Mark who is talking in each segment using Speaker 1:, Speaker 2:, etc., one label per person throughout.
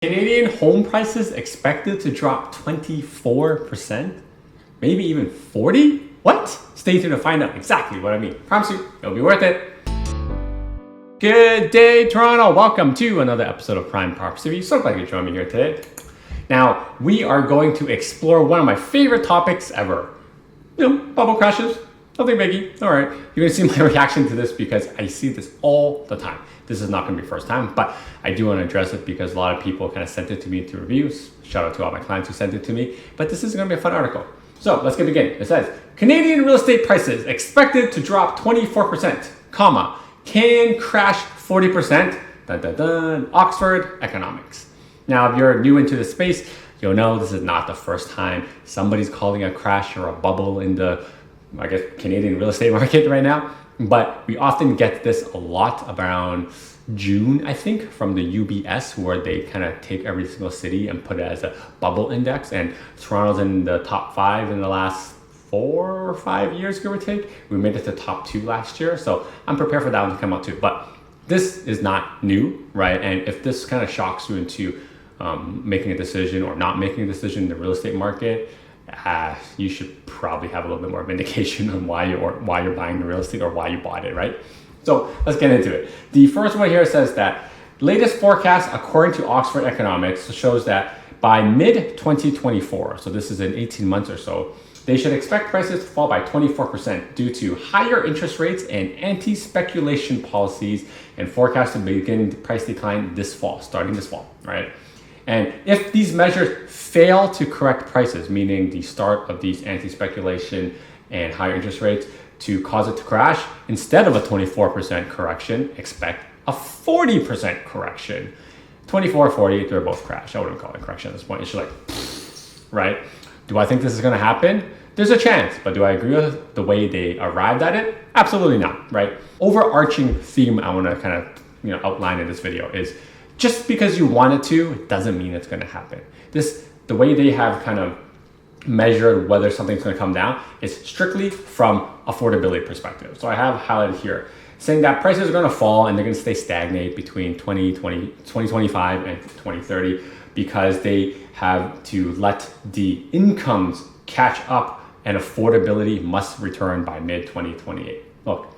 Speaker 1: Canadian home prices expected to drop 24%, maybe even 40? What? Stay tuned to find out exactly what I mean. Promise you, it'll be worth it. Good day, Toronto. Welcome to another episode of Prime Property. So glad you joined me here today. Now, we are going to explore one of my favorite topics ever. Bubble crashes. Nothing biggie. All right. You're going to see my reaction to this because I see this all the time. This is not going to be the first time, but I do want to address it because a lot of people kind of sent it to me through reviews. Shout out to all my clients who sent it to me. But this is going to be a fun article. So let's get begin. It says, Canadian real estate prices expected to drop 24%, comma, can crash 40%, dun dun dun, Oxford Economics. Now, if you're new into the space, you'll know this is not the first time somebody's calling a crash or a bubble in the Canadian real estate market right now. But we often get this a lot around June, I think, from the UBS, where they kind of take every single city and put it as a bubble index. And Toronto's in the top 5 in the last 4 or 5 years, give or take. We made it to top 2 last year. So I'm prepared for that one to come out too. But this is not new, right? And if this kind of shocks you into making a decision or not making a decision in the real estate market, you should probably have a little bit more of an indication on why you're buying the real estate or why you bought it, right? So let's get into it. The first one here says that latest forecast according to Oxford Economics shows that by mid-2024, so this is in 18 months or so, they should expect prices to fall by 24% due to higher interest rates and anti-speculation policies, and forecast to begin price decline starting this fall, right? And if these measures fail to correct prices, meaning the start of these anti-speculation and higher interest rates to cause it to crash, instead of a 24% correction, expect a 40% correction. 24, 40, they're both crash. I wouldn't call it a correction at this point. It's just like, right? Do I think this is going to happen? There's a chance, but do I agree with the way they arrived at it? Absolutely not, right? Overarching theme I want to kind of outline in this video is just because you want it to, it doesn't mean it's going to happen. The way they have kind of measured whether something's going to come down is strictly from affordability perspective. So I have highlighted here saying that prices are going to fall and they're going to stay stagnate between 2025 and 2030 because they have to let the incomes catch up and affordability must return by mid-2028. Look,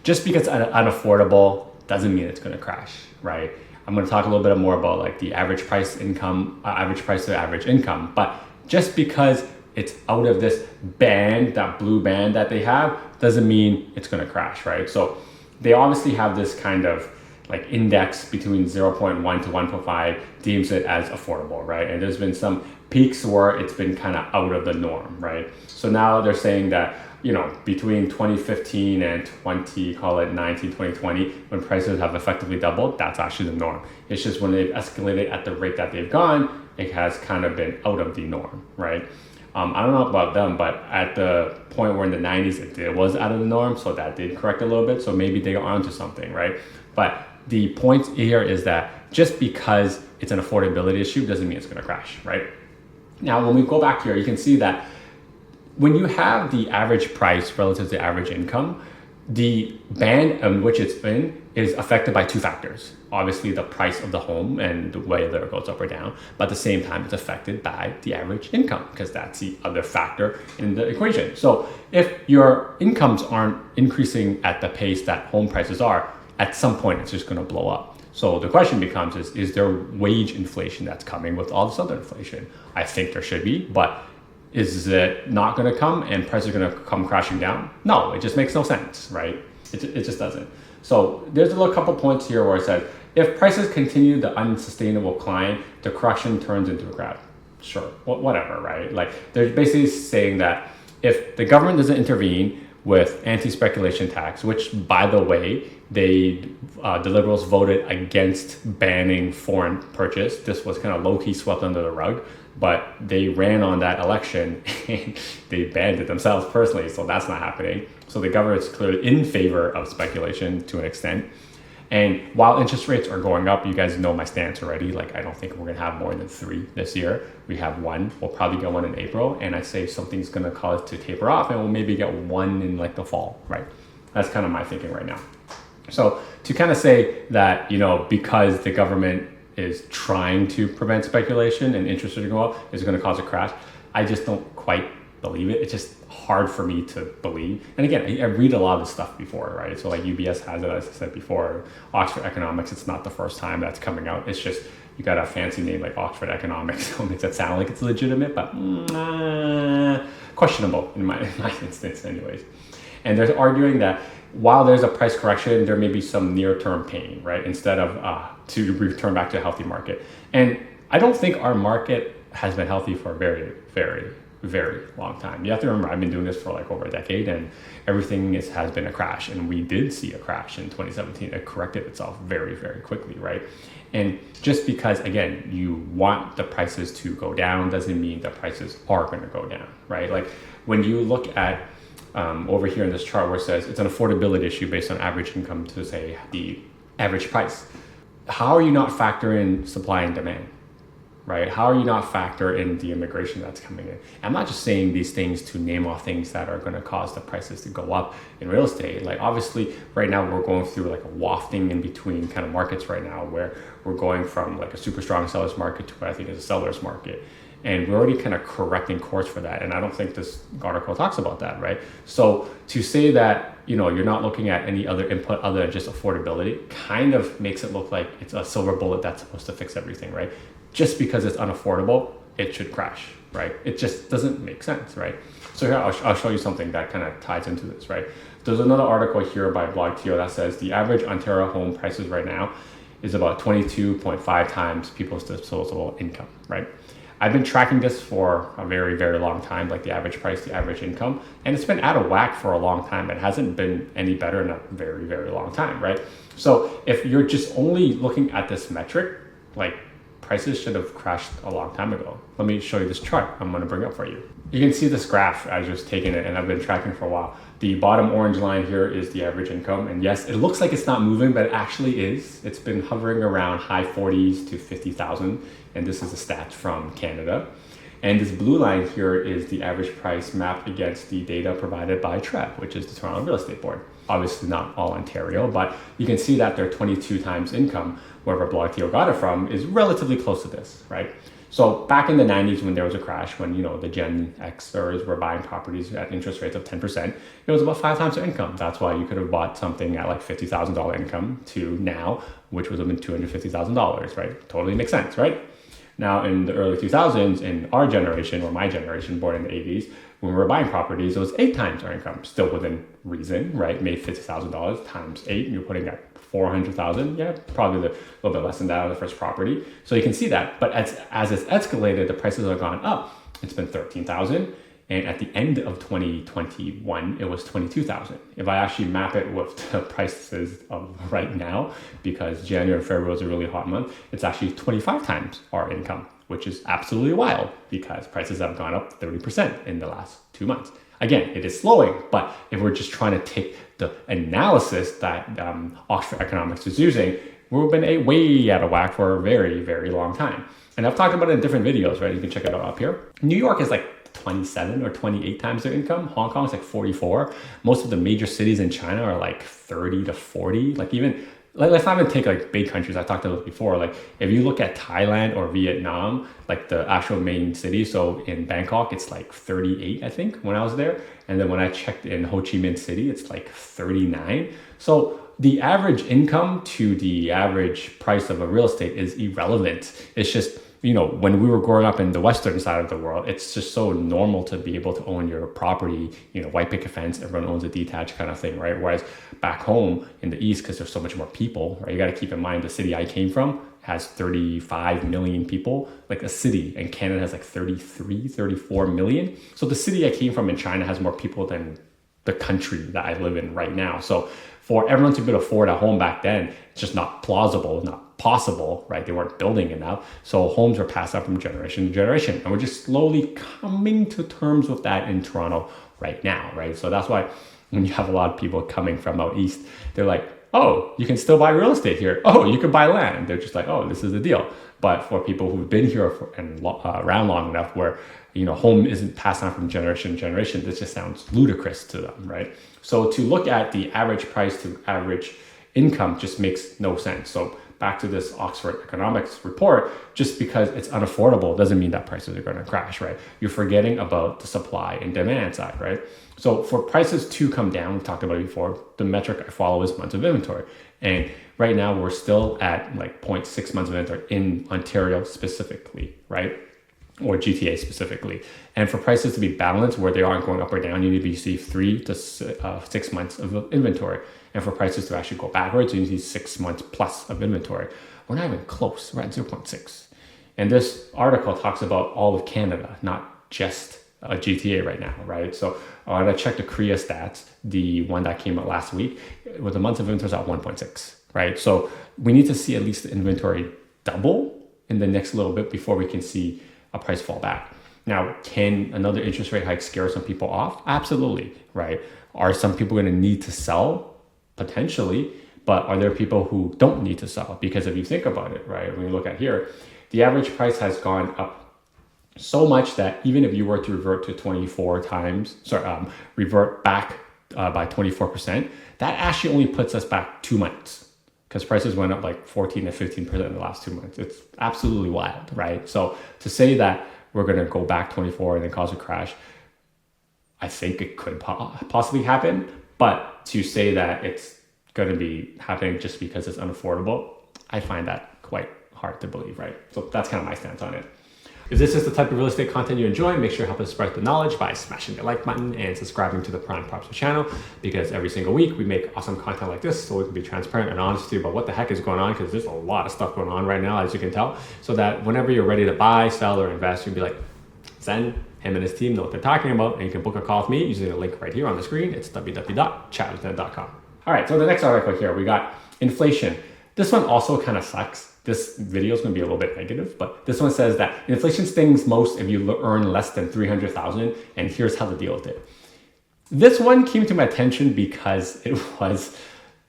Speaker 1: just because it's unaffordable doesn't mean it's going to crash, right? I'm going to talk a little bit more about like the average price to average income, but just because it's out of this band, that blue band that they have, doesn't mean it's going to crash, right? So they obviously have this kind of like index between 0.1 to 1.5 deems it as affordable, right? And there's been some peaks where it's been kind of out of the norm, right? So now they're saying that, between 2015 and 2020, when prices have effectively doubled, that's actually the norm. It's just when they've escalated at the rate that they've gone, it has kind of been out of the norm, right? I don't know about them, but at the point where in the 90s, it was out of the norm, so that did correct a little bit. So maybe they got onto something, right? But the point here is that just because it's an affordability issue doesn't mean it's going to crash, right? Now, when we go back here, you can see that when you have the average price relative to average income, the band in which it's in is affected by 2 factors. Obviously, the price of the home and whether it goes up or down, but at the same time, it's affected by the average income because that's the other factor in the equation. So if your incomes aren't increasing at the pace that home prices are, at some point, it's just going to blow up. So the question becomes, is there wage inflation that's coming with all this other inflation? I think there should be, but is it not going to come and prices are going to come crashing down? No, it just makes no sense, right? It just doesn't. So there's a couple points here where it says, if prices continue the unsustainable climb, the correction turns into a grab. Sure, whatever, right? Like they're basically saying that if the government doesn't intervene with anti-speculation tax, which by the way, the Liberals voted against banning foreign purchase. This was kind of low-key swept under the rug, but they ran on that election and they banned it themselves personally, so that's not happening. So the government is clearly in favor of speculation to an extent. And while interest rates are going up, you guys know my stance already. Like, I don't think we're gonna have more than 3 this year. We have 1. We'll probably get 1 in April, and I say something's gonna cause it to taper off, and we'll maybe get 1 in like the fall, right? That's kind of my thinking right now. So to kind of say that, because the government is trying to prevent speculation and interest rates go up is going to cause a crash. I just don't quite believe it. It's just hard for me to believe. And again, I read a lot of this stuff before, right? So like UBS has it, as I said before. Oxford Economics, it's not the first time that's coming out. It's just you got a fancy name like Oxford Economics, so it makes it sound like it's legitimate, but questionable in my instance anyways. And they're arguing that while there's a price correction, there may be some near-term pain, right? Instead of to return back to a healthy market. And I don't think our market has been healthy for a very, very, very long time. You have to remember, I've been doing this for like over a decade, and everything has been a crash. And we did see a crash in 2017. It corrected itself very, very quickly, right? And just because, again, you want the prices to go down doesn't mean the prices are going to go down, right? Like when you look at over here in this chart where it says it's an affordability issue based on average income to say the average price. How are you not factoring supply and demand, right? How are you not factor in the immigration that's coming in? I'm not just saying these things to name off things that are going to cause the prices to go up in real estate. Like obviously right now we're going through like a wafting in between kind of markets right now where we're going from like a super strong seller's market to what I think is a seller's market. And we're already kind of correcting course for that. And I don't think this article talks about that, right? So to say that, you're not looking at any other input other than just affordability kind of makes it look like it's a silver bullet that's supposed to fix everything, right? Just because it's unaffordable, it should crash, right? It just doesn't make sense, right? So here, I'll show you something that kind of ties into this, right? There's another article here by BlogTO that says the average Ontario home prices right now is about 22.5 times people's disposable income, right? I've been tracking this for a very, very long time, like the average price, the average income, and it's been out of whack for a long time. It hasn't been any better in a very, very long time, right? So if you're just only looking at this metric, like prices should have crashed a long time ago. Let me show you this chart I'm gonna bring up for you. You can see this graph, I just taken it and I've been tracking for a while. The bottom orange line here is the average income. And yes, it looks like it's not moving, but it actually is. It's been hovering around high 40s to 50,000. And this is a stat from Canada. And this blue line here is the average price mapped against the data provided by TREB, which is the Toronto Real Estate Board. Obviously not all Ontario, but you can see that their 22 times income, wherever BlogTO got it from, is relatively close to this, right? So back in the 90s when there was a crash, when the Gen Xers were buying properties at interest rates of 10%, it was about 5 times their income. That's why you could have bought something at like $50,000 income to now, which would have been $250,000, right? Totally makes sense, right? Now in the early 2000s, in our generation, or my generation, born in the 80s, when we were buying properties, it was 8 times our income, still within reason, right? Made $50,000 times 8, and you're putting at 400,000, yeah, probably a little bit less than that on the first property. So you can see that, but as it's escalated, the prices have gone up. It's been 13,000, and at the end of 2021, it was 22,000. If I actually map it with the prices of right now, because January and February was a really hot month, it's actually 25 times our income, which is absolutely wild because prices have gone up 30% in the last 2 months. Again, it is slowing, but if we're just trying to take the analysis that Oxford Economics is using, we've been way out of whack for a very, very long time. And I've talked about it in different videos, right? You can check it out up here. New York is like 27 or 28 times their income. Hong Kong is like 44. Most of the major cities in China are like 30 to 40. Like even, let's not even take like big countries. I talked about it before. Like if you look at Thailand or Vietnam, like the actual main city. So in Bangkok, it's like 38, I think, when I was there. And then when I checked in Ho Chi Minh City, it's like 39. So the average income to the average price of a real estate is irrelevant. It's just, when we were growing up in the western side of the world, it's just so normal to be able to own your property, white picket fence, everyone owns a detached kind of thing, right? Whereas back home in the East, because there's so much more people, right? You got to keep in mind the city I came from has 35 million people, like a city, and Canada has like 33, 34 million. So the city I came from in China has more people than the country that I live in right now. So for everyone to be able to afford a home back then, it's just not plausible, not possible, right? They weren't building enough. So homes were passed up from generation to generation. And we're just slowly coming to terms with that in Toronto right now, right? So that's why when you have a lot of people coming from out east, they're like, oh, you can still buy real estate here. Oh, you can buy land. They're just like, oh, this is the deal. But for people who've been here around long enough where, home isn't passed on from generation to generation, this just sounds ludicrous to them, right? So to look at the average price to average income just makes no sense. So back to this Oxford Economics report, just because it's unaffordable doesn't mean that prices are going to crash, right? You're forgetting about the supply and demand side, right? So for prices to come down, we've talked about it before, the metric I follow is months of inventory. And right now we're still at like 0.6 months of inventory in Ontario specifically, right? Or GTA specifically. And for prices to be balanced where they aren't going up or down, you need to see 3 to 6 months of inventory. And for prices to actually go backwards, you need 6 months plus of inventory. We're not even close, we're at 0.6. And this article talks about all of Canada, not just GTA right now, right? So when I checked the Korea stats, the one that came out last week, with the months of inventory at 1.6, right? So we need to see at least the inventory double in the next little bit before we can see a price fall back. Now, can another interest rate hike scare some people off? Absolutely, right? Are some people going to need to sell? Potentially, but are there people who don't need to sell? Because if you think about it, right, when you look at here, the average price has gone up so much that even if you were to revert to 24 times, revert back by 24%, that actually only puts us back 2 months because prices went up like 14 to 15% in the last 2 months. It's absolutely wild, right? So to say that we're going to go back 24 and then cause a crash, I think it could possibly happen. But to say that it's going to be happening just because it's unaffordable, I find that quite hard to believe, right? So that's kind of my stance on it. If this is the type of real estate content you enjoy, make sure to help us spread the knowledge by smashing the like button and subscribing to the Prime Property channel, because every single week we make awesome content like this so we can be transparent and honest to you about what the heck is going on, because there's a lot of stuff going on right now, as you can tell, so that whenever you're ready to buy, sell, or invest, you'll be like, Zhen, him and his team know what they're talking about, and you can book a call with me using the link right here on the screen. It's www.chatwithzen.com. All right, so the next article here, we got inflation. This one also kind of sucks. This video is going to be a little bit negative, but this one says that inflation stings most if you earn less than $300,000, and here's how to deal with it. This one came to my attention because it was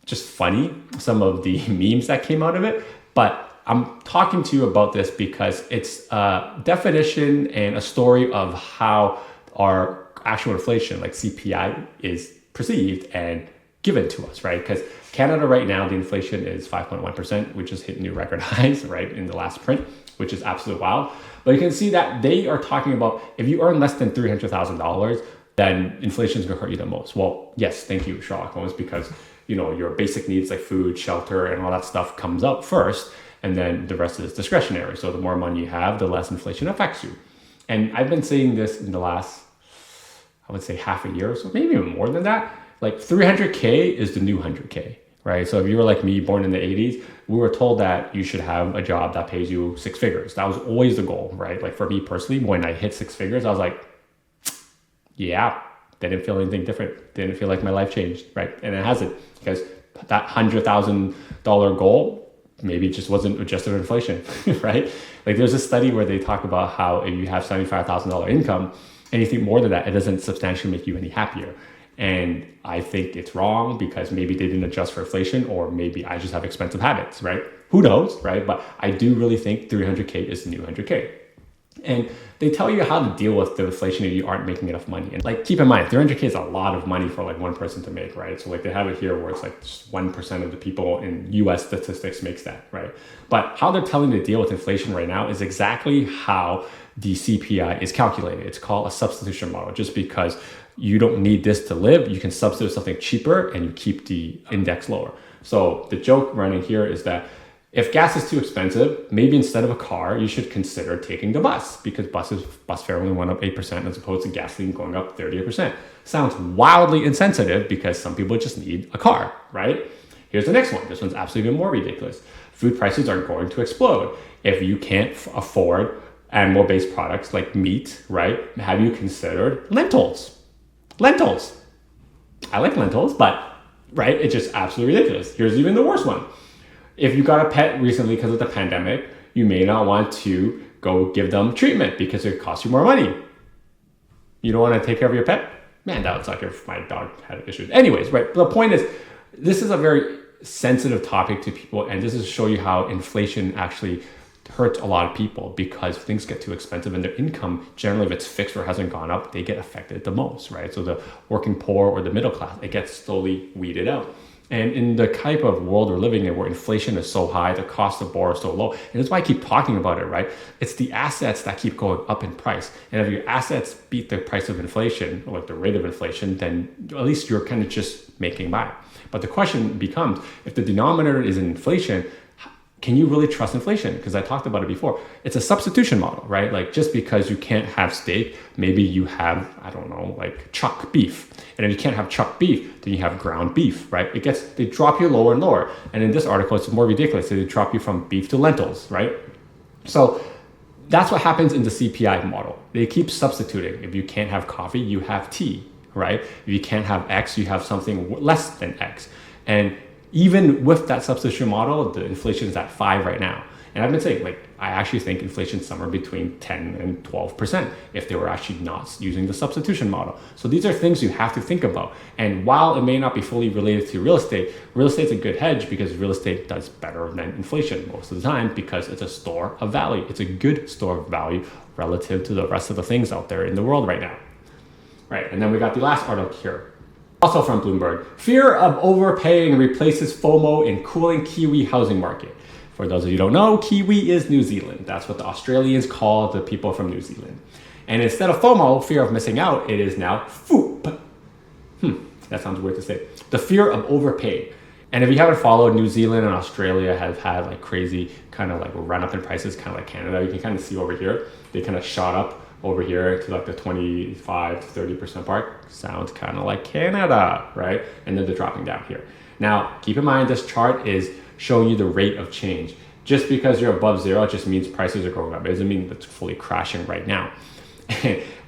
Speaker 1: just funny, some of the memes that came out of it, but I'm talking to you about this because it's a definition and a story of how our actual inflation, like CPI, is perceived and given to us, right? Because Canada right now, the inflation is 5.1%, which has hit new record highs, right, in the last print, which is absolutely wild. But you can see that they are talking about if you earn less than $300,000, then inflation is going to hurt you the most. Well, yes, thank you, Sherlock Holmes, because your basic needs like food, shelter, and all that stuff comes up first, and then the rest is discretionary. So the more money you have, the less inflation affects you. And I've been saying this in the last, I would say half a year or so, maybe even more than that. Like 300K is the new 100K, right? So if you were like me, born in the 80s, we were told that you should have a job that pays you 6 figures. That was always the goal, right? Like for me personally, when I hit 6 figures, I was like, yeah, didn't feel anything different. Didn't feel like my life changed, right? And it hasn't, because that $100,000 goal maybe just wasn't adjusted for inflation, right? Like there's a study where they talk about how if you have $75,000 income, anything more than that, it doesn't substantially make you any happier. And I think it's wrong because maybe they didn't adjust for inflation, or maybe I just have expensive habits, right? Who knows, right? But I do really think 300K is the new 100K. And they tell you how to deal with the inflation if you aren't making enough money. And like, keep in mind, 300K is a lot of money for like one person to make, right? So like they have it here where it's like just 1% of the people in US statistics makes that, right? But how they're telling you to deal with inflation right now is exactly how the CPI is calculated. It's called a substitution model. Just because you don't need this to live, you can substitute something cheaper and you keep the index lower. So the joke running here is that if gas is too expensive, maybe instead of a car, you should consider taking the bus, because bus fare only went up 8% as opposed to gasoline going up 38%. Sounds wildly insensitive because some people just need a car, right? Here's the next one. This one's absolutely even more ridiculous. Food prices are going to explode. If you can't afford animal-based products like meat, right? Have you considered lentils? Lentils. I like lentils, but, right, it's just absolutely ridiculous. Here's even the worst one. If you got a pet recently because of the pandemic, you may not want to go give them treatment because it costs you more money. You don't want to take care of your pet? Man, that would suck if my dog had issues. Anyways, right, the point is, this is a very sensitive topic to people, and this is to show you how inflation actually hurts a lot of people, because things get too expensive and their income, generally if it's fixed or hasn't gone up, they get affected the most, right? So the working poor or the middle class, it gets slowly weeded out. And in the type of world we're living in where inflation is so high, the cost of borrow is so low, and that's why I keep talking about it, right? It's the assets that keep going up in price. And if your assets beat the price of inflation, or like the rate of inflation, then at least you're kind of just making by. But the question becomes, if the denominator is in inflation, can you really trust inflation? Because I talked about it before. It's a substitution model, right? Like just because you can't have steak, maybe you have, I don't know, like chuck beef. And if you can't have chuck beef, then you have ground beef, right? They drop you lower and lower. And in this article, it's more ridiculous. They drop you from beef to lentils, right? So that's what happens in the CPI model. They keep substituting. If you can't have coffee, you have tea, right? If you can't have X, you have something less than X. And even with that substitution model, the inflation is at 5 right now. And I've been saying, like, I actually think inflation is somewhere between 10 and 12% if they were actually not using the substitution model. So these are things you have to think about. And while it may not be fully related to real estate's a good hedge because real estate does better than inflation most of the time because it's a store of value. It's a good store of value relative to the rest of the things out there in the world right now. Right, and then we got the last article here. Also from Bloomberg, fear of overpaying replaces FOMO in cooling Kiwi housing market. For those of you who don't know, Kiwi is New Zealand. That's what the Australians call the people from New Zealand. And instead of FOMO, fear of missing out, it is now FOOP. That sounds weird to say. The fear of overpaying. And if you haven't followed, New Zealand and Australia have had like crazy kind of like run up in prices, kind of like Canada. You can kind of see over here, they kind of shot up over here to like the 25 to 30% mark. Sounds kind of like Canada, right? And then they're dropping down here. Now, keep in mind, this chart is showing you the rate of change. Just because you're above zero, it just means prices are going up. It doesn't mean it's fully crashing right now.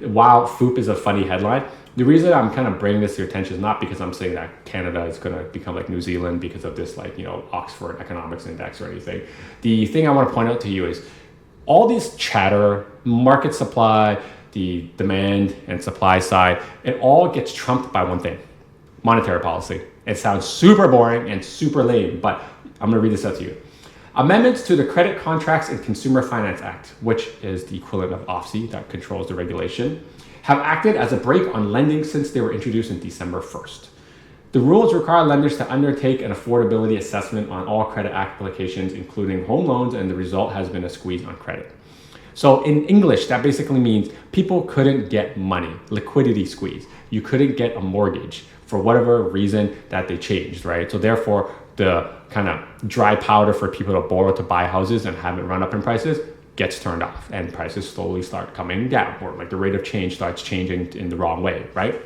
Speaker 1: While FOOP is a funny headline, the reason I'm kind of bringing this to your attention is not because I'm saying that Canada is going to become like New Zealand because of this like, Oxford Economics Index or anything. The thing I want to point out to you is all these chatter, market supply, the demand and supply side, it all gets trumped by one thing, monetary policy. It sounds super boring and super lame, but I'm gonna read this out to you. Amendments to the Credit Contracts and Consumer Finance Act, which is the equivalent of OFSI that controls the regulation, have acted as a brake on lending since they were introduced in December 1st. The rules require lenders to undertake an affordability assessment on all credit applications, including home loans, and the result has been a squeeze on credit. So in English, that basically means people couldn't get money, liquidity squeeze. You couldn't get a mortgage for whatever reason that they changed, right? So therefore, the kind of dry powder for people to borrow to buy houses and have it run up in prices gets turned off and prices slowly start coming down, or like the rate of change starts changing in the wrong way, right?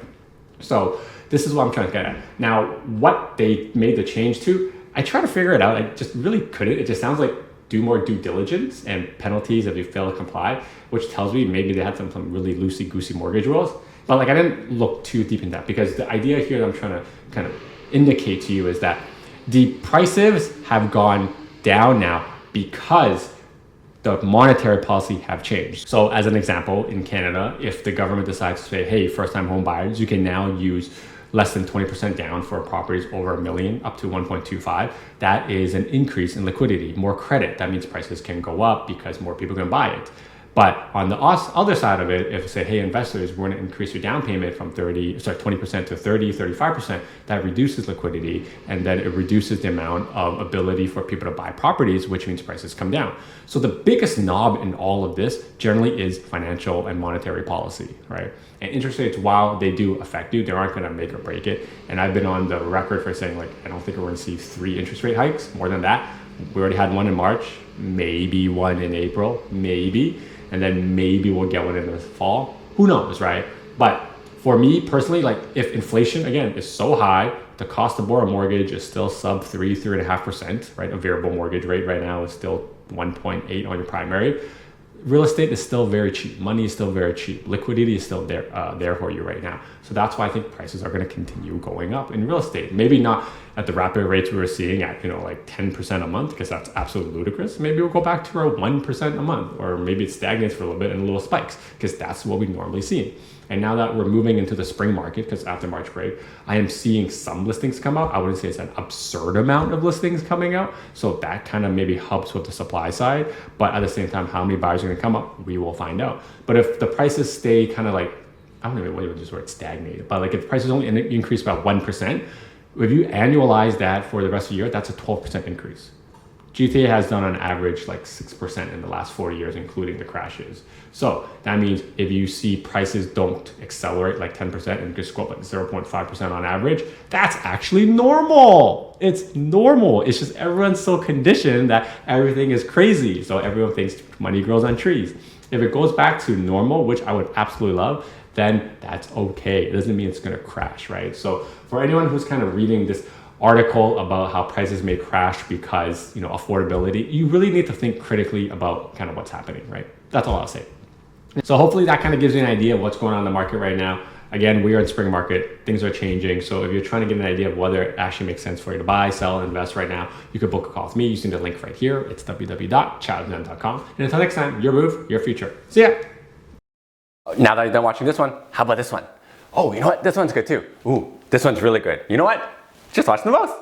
Speaker 1: So this is what I'm trying to get at. Now, what they made the change to, I try to figure it out. I just really couldn't. It just sounds like do more due diligence and penalties if you fail to comply, which tells me maybe they had some really loosey-goosey mortgage rules. But like I didn't look too deep in that because the idea here that I'm trying to kind of indicate to you is that the prices have gone down now because the monetary policy have changed. So as an example, in Canada, if the government decides to say, hey, first-time home buyers, you can now use less than 20% down for properties over $1 million up to 1.25, that is an increase in liquidity, more credit. That means prices can go up because more people can buy it. But on the other side of it, if you say, hey, investors, we're going to increase your down payment from 20% to 30, 35%, that reduces liquidity, and then it reduces the amount of ability for people to buy properties, which means prices come down. So the biggest knob in all of this generally is financial and monetary policy, right? And interest rates, while they do affect you, they aren't going to make or break it. And I've been on the record for saying, like, I don't think we're going to see 3 interest rate hikes. More than that, we already had one in March, maybe one in April, maybe. And then maybe we'll get one in the fall. Who knows, right? But for me personally, like if inflation, again, is so high, the cost to borrow a mortgage is still sub 3.5%, right? A variable mortgage rate right now is still 1.8 on your primary. Real estate is still very cheap. Money is still very cheap. Liquidity is still there for you right now. So that's why I think prices are going to continue going up in real estate. Maybe not at the rapid rates we were seeing at, like 10% a month, because that's absolutely ludicrous. Maybe we'll go back to our 1% a month, or maybe it stagnates for a little bit and little spikes, because that's what we normally see. And now that we're moving into the spring market, because after March break, I am seeing some listings come out. I wouldn't say it's an absurd amount of listings coming out. So that kind of maybe helps with the supply side. But at the same time, how many buyers are going to come up? We will find out. But if the prices stay kind of like, I don't even know what this word, stagnated, but like if prices only increase about 1%, If you annualize that for the rest of the year, that's a 12% increase. GTA has done on average like 6% in the last 4 years, including the crashes. So that means if you see prices don't accelerate like 10% and just go up like 0.5% on average, that's actually normal. It's normal. It's just everyone's so conditioned that everything is crazy. So everyone thinks money grows on trees. If it goes back to normal, which I would absolutely love, then that's okay. It doesn't mean it's gonna crash, right? So for anyone who's kind of reading this article about how prices may crash because, affordability, you really need to think critically about kind of what's happening, right? That's all I'll say. So hopefully that kind of gives you an idea of what's going on in the market right now. Again, we are in spring market, things are changing. So if you're trying to get an idea of whether it actually makes sense for you to buy, sell, invest right now, you could book a call with me using the link right here. It's www.chaozhen.com. And until next time, your move, your future. See ya. Now that you're done watching this one, how about this one? Oh, you know what? This one's good too. Ooh, this one's really good. You know what? Just watch them both.